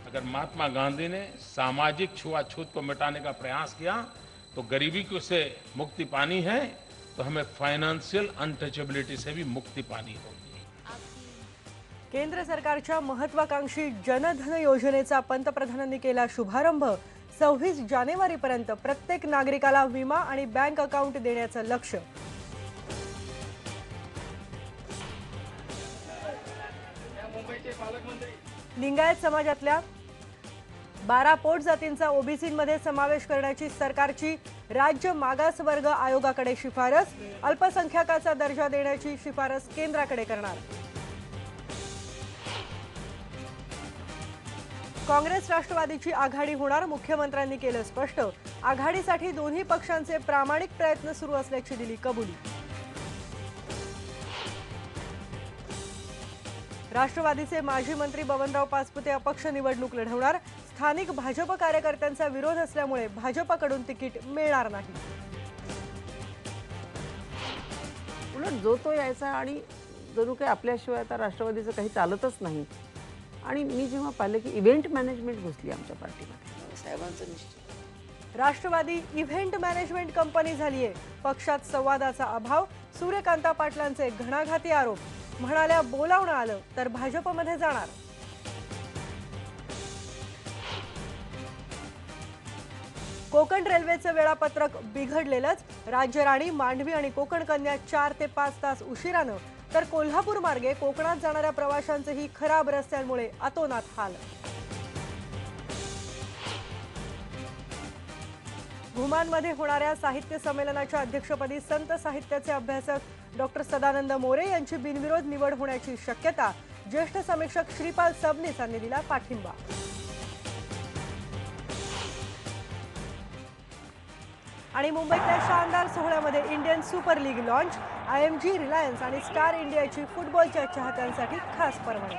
अगर महात्मा गांधी ने सामाजिक छुआछूत को मिटाने का प्रयास किया तो गरीबी को से मुक्ति पानी है, तो हमें फाइनेंशियल अनटचेबिलिटी से भी मुक्ति पानी होगी। केंद्र सरकारच्या महत्वाकांक्षी जनधन योजनेचा पंतप्रधानांनी केला शुभारंभ। 26 जानेवारीपर्यंत प्रत्येक नागरिकाला विमा आणि बँक अकाउंट देण्याचं लक्ष्य। लिंगायत समाजातल्या 12 पोट जातींचा ओबीसीमध्ये समावेश करण्याची सरकारची राज्य मागासवर्ग आयोगाकडे शिफारस। अल्पसंख्याकाचा दर्जा देण्याची शिफारस केंद्राकडे करणार। काँग्रेस राष्ट्रवादीची आघाडी होणार, मुख्यमंत्र्यांनी केलं स्पष्ट। आघाडीसाठी दोन्ही पक्षांचे प्रामाणिक प्रयत्न सुरू असल्याची दिली कबुली। राष्ट्रवादीचे माजी मंत्री बबनराव पाचपुते अपक्ष निवडणूक लढवणार। स्थानिक भाजप कार्यकर्त्यांचा विरोध असल्यामुळे भाजपकडून तिकीट मिळणार नाही। उलट जो तो यायचा आणि जणू काही आपल्याशिवाय आता राष्ट्रवादीचं काही चालतच नाही। आणि मी जेव्हा पाहिलं की इव्हेंट मॅनेजमेंट घुसली आमच्या पार्टीमध्ये, साहेबांचं निश्चित राष्ट्रवादी इव्हेंट मॅनेजमेंट कंपनी झाली आहे। पक्षात संवादाचा अभाव, सूर्यकांता पाटलांचे घणाघाती आरोप। म्हणाल्या बोलावणं आलं तर भाजपमध्ये जाणार। कोकण रेल्वेचं वेळापत्रक बिघडलेलंच। राज्य राणी, मांडवी आणि कोकण कन्या 4 ते 5 तास उशिरानं, तर कोल्हापूर मार्गे कोकणात जाणाऱ्या प्रवाशांचेही खराब रस्त्यांमुळे अतोनात हाल। घुमानमध्ये होणाऱ्या साहित्य संमेलनाच्या अध्यक्षपदी संत साहित्याचे अभ्यासक डॉक्टर सदानंद मोरे यांची बिनविरोध निवड होण्याची शक्यता। ज्येष्ठ समीक्षक श्रीपाल सबनीस यांनी दिला पाठिंबा। आणि मुंबईतल्या शानदार सोहळ्यामध्ये Indian super league launch. IMG, Reliance आणि स्टार इंडियाची फुटबॉलच्या चाहत्यांसाठी खास पर्वणी।